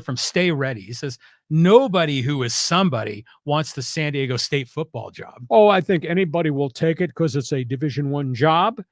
from Stay Ready. He says, nobody who is somebody wants the San Diego State football job. Oh, I think anybody will take it because it's a Division I job.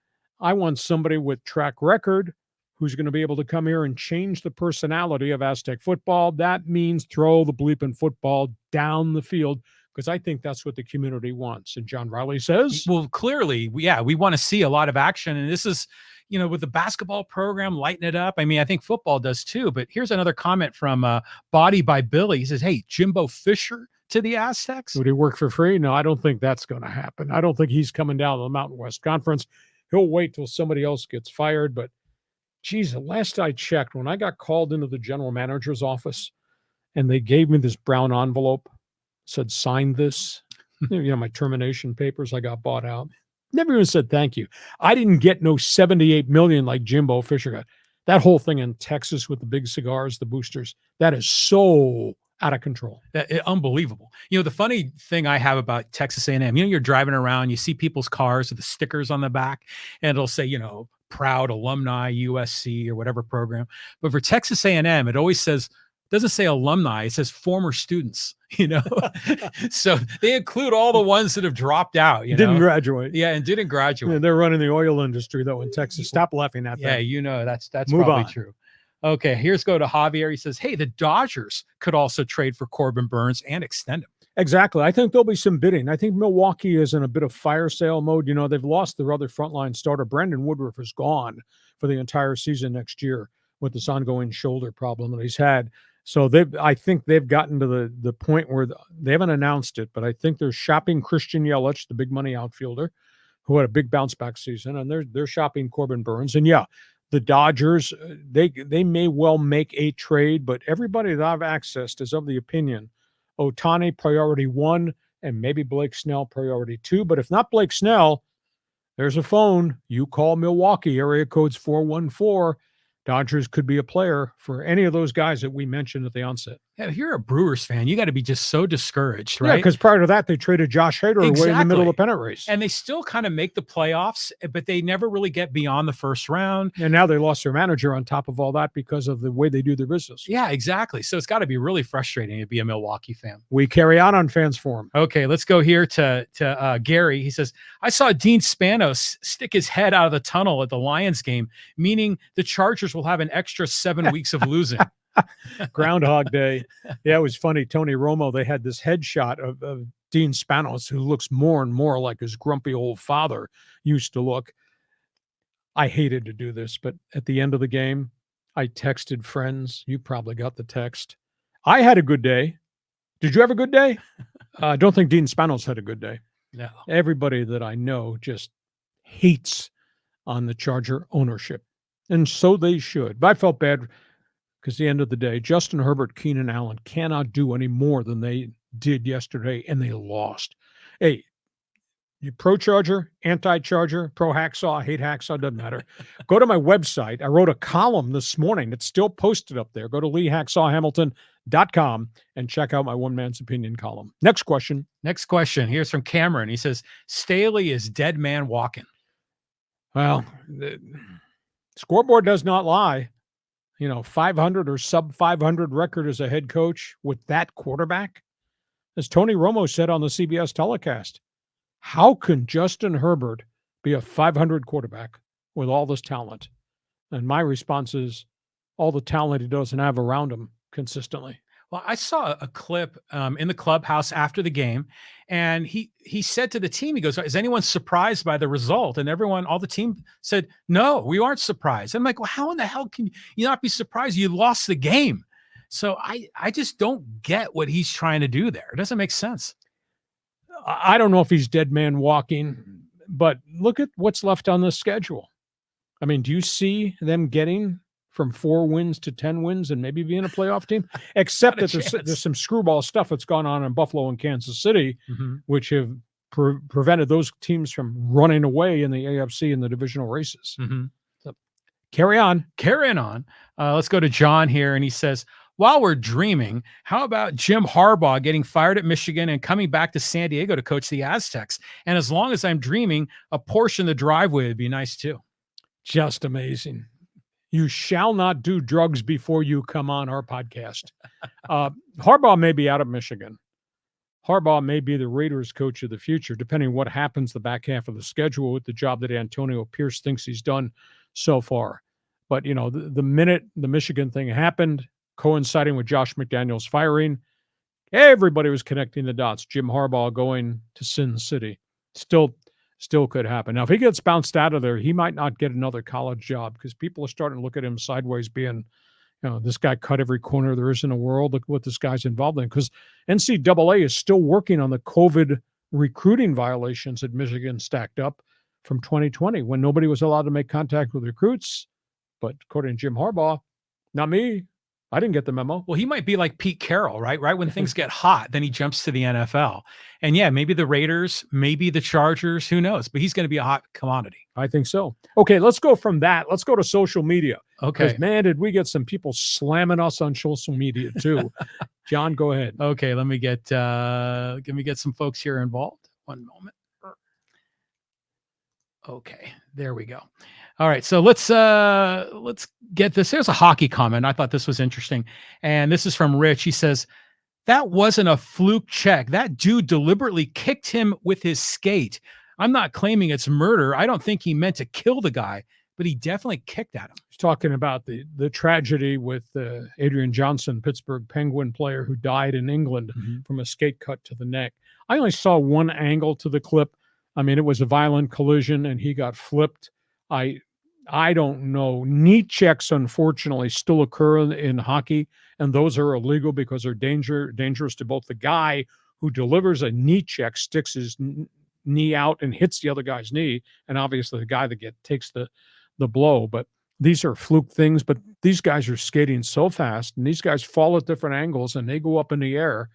I want somebody with track record who's going to be able to come here and change the personality of Aztec football. That means throw the bleeping football down the field, because I think that's what the community wants. And John Riley says, well, clearly, we want to see a lot of action. And this is, with the basketball program, lighten it up. I mean, I think football does too. But here's another comment from Body by Billy. He says, hey, Jimbo Fisher to the Aztecs. Would he work for free? No, I don't think that's going to happen. I don't think he's coming down to the Mountain West Conference. He'll wait till somebody else gets fired. But geez, the last I checked, when I got called into the general manager's office and they gave me this brown envelope, said, sign this, my termination papers, I got bought out. Never even said thank you. I didn't get no $78 million like Jimbo Fisher got. That whole thing in Texas with the big cigars, the boosters, that is so out of control. Unbelievable. The funny thing I have about Texas A&M, you're driving around, you see people's cars with the stickers on the back, and it'll say, proud alumni USC or whatever program. But for Texas A&M, it always says, doesn't say alumni, it says former students, So they include all the ones that have dropped out, Didn't graduate. Yeah, and didn't graduate. Yeah, they're running the oil industry, though, in Texas. Stop laughing at that. Yeah, that's probably true. Okay, here's go to Javier. He says, hey, the Dodgers could also trade for Corbin Burns and extend him. Exactly. I think there'll be some bidding. I think Milwaukee is in a bit of fire sale mode. They've lost their other frontline starter. Brandon Woodruff is gone for the entire season next year with this ongoing shoulder problem that he's had. So I think they've gotten to the point where they haven't announced it, but I think they're shopping Christian Yelich, the big money outfielder, who had a big bounce back season, and they're shopping Corbin Burns. And yeah, the Dodgers, they may well make a trade, but everybody that I've accessed is of the opinion Ohtani priority 1 and maybe Blake Snell priority 2. But if not Blake Snell, there's a phone. You call Milwaukee, area code's 414. Dodgers could be a player for any of those guys that we mentioned at the onset. Yeah, if you're a Brewers fan, you got to be just so discouraged, right? Yeah, because prior to that, they traded Josh Hader away in the middle of the pennant race. And they still kind of make the playoffs, but they never really get beyond the first round. And now they lost their manager on top of all that because of the way they do their business. Yeah, exactly. So it's got to be really frustrating to be a Milwaukee fan. We carry on Fans Forum. Okay, let's go here to Gary. He says, I saw Dean Spanos stick his head out of the tunnel at the Lions game, meaning the Chargers will have an extra 7 weeks of losing. Groundhog Day. Yeah, it was funny. Tony Romo, they had this headshot of Dean Spanos, who looks more and more like his grumpy old father used to look. I hated to do this, but at the end of the game, I texted friends. You probably got the text. I had a good day. Did you have a good day? I don't think Dean Spanos had a good day. No. Everybody that I know just hates on the Charger ownership, and so they should. But I felt bad because at the end of the day, Justin Herbert, Keenan Allen cannot do any more than they did yesterday, and they lost. Hey, you pro-Charger, anti-Charger, pro-Hacksaw, hate Hacksaw, doesn't matter. Go to my website. I wrote a column this morning. It's still posted up there. Go to LeeHacksawHamilton.com and check out my one man's opinion column. Next question. Here's from Cameron. He says, Staley is dead man walking. Well, the scoreboard does not lie. 500 or sub 500 record as a head coach with that quarterback. As Tony Romo said on the CBS telecast, how can Justin Herbert be a 500 quarterback with all this talent? And my response is all the talent he doesn't have around him consistently. Well, I saw a clip in the clubhouse after the game, and he said to the team, he goes, is anyone surprised by the result? And all the team said, no, we aren't surprised. I'm like, well, how in the hell can you not be surprised? You lost the game. So I just don't get what he's trying to do there. It doesn't make sense. I don't know if he's dead man walking, but look at what's left on the schedule. I mean, do you see them getting from 4 wins to 10 wins and maybe being a playoff team? Except that there's some screwball stuff that's gone on in Buffalo and Kansas City, which have prevented those teams from running away in the AFC in the divisional races. So, carry on. Let's go to John here, and he says, while we're dreaming, how about Jim Harbaugh getting fired at Michigan and coming back to San Diego to coach the Aztecs? And as long as I'm dreaming, a portion of the driveway would be nice too. Just amazing. You shall not do drugs before you come on our podcast. Harbaugh may be out of Michigan. Harbaugh may be the Raiders coach of the future, depending on what happens the back half of the schedule with the job that Antonio Pierce thinks he's done so far. But, the minute the Michigan thing happened, coinciding with Josh McDaniels firing, everybody was connecting the dots. Jim Harbaugh going to Sin City. Still could happen. Now, if he gets bounced out of there, he might not get another college job because people are starting to look at him sideways being, this guy cut every corner there is in the world. Look what this guy's involved in. Because NCAA is still working on the COVID recruiting violations that Michigan stacked up from 2020 when nobody was allowed to make contact with recruits. But according to Jim Harbaugh, not me. I didn't get the memo. Well, he might be like Pete Carroll, right? Right when things get hot, then he jumps to the NFL. And yeah, maybe the Raiders, maybe the Chargers, who knows? But he's going to be a hot commodity. I think so. Okay, let's go from that. Let's go to social media. Okay. Because, man, did we get some people slamming us on social media too. John, go ahead. Okay, let me get some folks here involved. One moment. Okay, there we go. All right, so let's get this. There's a hockey comment. I thought this was interesting. And this is from Rich. He says, that wasn't a fluke check. That dude deliberately kicked him with his skate. I'm not claiming it's murder. I don't think he meant to kill the guy, but he definitely kicked at him. He's talking about the tragedy with Adrian Johnson, Pittsburgh Penguin player who died in England from a skate cut to the neck. I only saw one angle to the clip. I mean, it was a violent collision and he got flipped. I don't know. Knee checks, unfortunately, still occur in hockey, and those are illegal because they're dangerous to both the guy who delivers a knee check, sticks his knee out and hits the other guy's knee, and obviously the guy that takes the blow. But these are fluke things, but these guys are skating so fast, and these guys fall at different angles, and they go up in the air.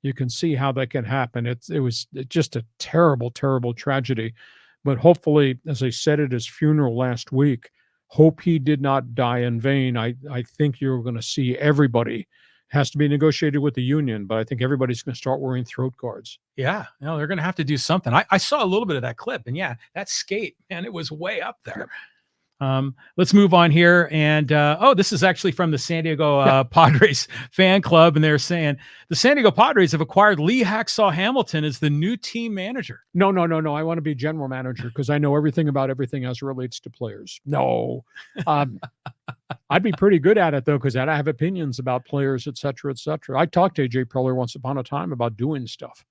You can see how that can happen. It was just a terrible, terrible tragedy. But hopefully, as I said at his funeral last week, hope he did not die in vain. I think you're going to see everybody has to be negotiated with the union, but I think everybody's going to start wearing throat guards. Yeah, they're going to have to do something. I saw a little bit of that clip, and yeah, that skate, man, it was way up there. Let's move on here. And this is actually from the San Diego Padres fan club. And they're saying the San Diego Padres have acquired Lee Hacksaw Hamilton as the new team manager. No. I want to be general manager because I know everything about everything as it relates to players. No. I'd be pretty good at it, though, because I have opinions about players, et cetera, et cetera. I talked to AJ Preller once upon a time about doing stuff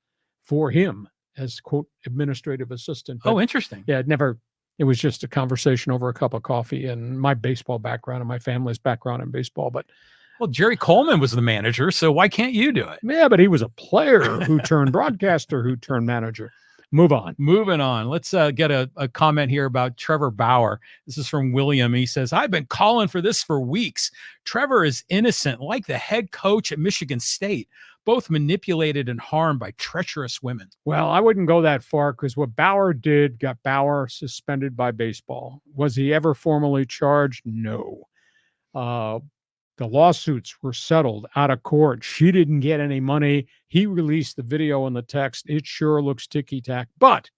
for him as, quote, administrative assistant. But, interesting. Yeah, it was just a conversation over a cup of coffee and my baseball background and my family's background in baseball. But Jerry Coleman was the manager, so why can't you do it? Yeah, but he was a player who turned broadcaster, who turned manager. Moving on. Let's get a comment here about Trevor Bauer. This is from William. He says, I've been calling for this for weeks. Trevor is innocent, like the head coach at Michigan State, both manipulated and harmed by treacherous women. Well, I wouldn't go that far because what Bauer did got Bauer suspended by baseball. Was he ever formally charged? No. The lawsuits were settled out of court. She didn't get any money. He released the video and the text. It sure looks ticky-tack. But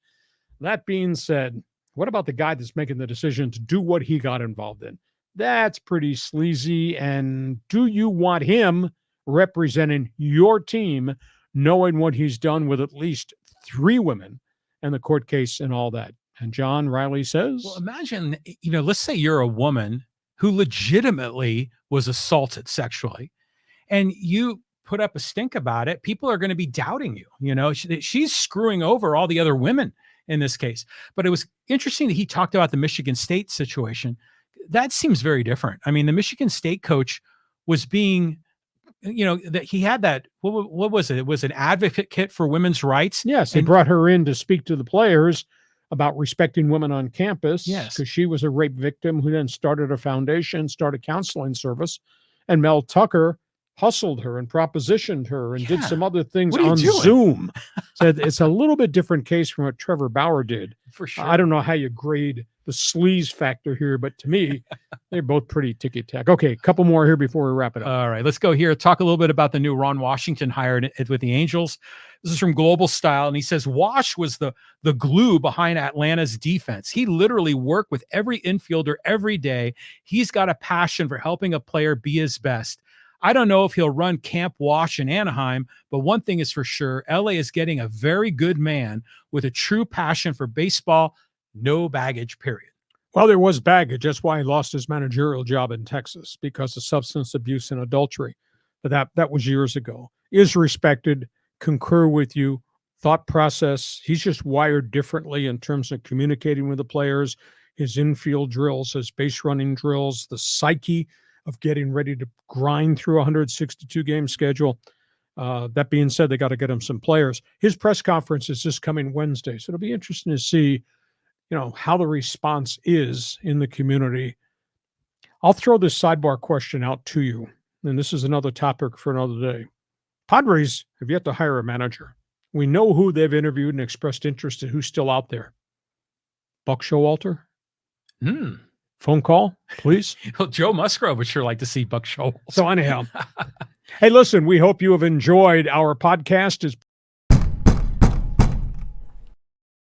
that being said, what about the guy that's making the decision to do what he got involved in? That's pretty sleazy. And do you want him representing your team, knowing what he's done with at least 3 women and the court case and all that? And John Riley says, well, imagine, let's say you're a woman who legitimately was assaulted sexually and you put up a stink about it. People are going to be doubting you. She's screwing over all the other women in this case. But it was interesting that he talked about the Michigan State situation. That seems very different. I mean, the Michigan State coach was being, that he had that, what was it? It was an advocate for women's rights. Yes, he brought her in to speak to the players about respecting women on campus. Yes. Because she was a rape victim who then started a foundation, started a counseling service. And Mel Tucker hustled her and propositioned her and did Yeah. some other things What are you on doing? Zoom. So it's a little bit different case from what Trevor Bauer did. For sure. I don't know how you grade the sleaze factor here, but to me, they're both pretty ticky-tack. Okay, a couple more here before we wrap it up. All right, let's go here. Talk a little bit about the new Ron Washington hired with the Angels. This is from Global Style, and he says Wash was the glue behind Atlanta's defense. He literally worked with every infielder every day. He's got a passion for helping a player be his best. I don't know if he'll run Camp Wash in Anaheim, but one thing is for sure, LA is getting a very good man with a true passion for baseball, no baggage, period. Well, there was baggage. That's why he lost his managerial job in Texas, because of substance abuse and adultery. But that was years ago. Is respected, concur with you, thought process. He's just wired differently in terms of communicating with the players, his infield drills, his base running drills, the psyche of getting ready to grind through a 162-game schedule. That being said, they got to get him some players. His press conference is this coming Wednesday, so it'll be interesting to see, how the response is in the community. I'll throw this sidebar question out to you, and this is another topic for another day. Padres have yet to hire a manager. We know who they've interviewed and expressed interest in, who's still out there. Buck Showalter? Phone call, please. Well, Joe Musgrove would sure like to see Buck Showalter. So anyhow, hey, listen, we hope you have enjoyed our podcast.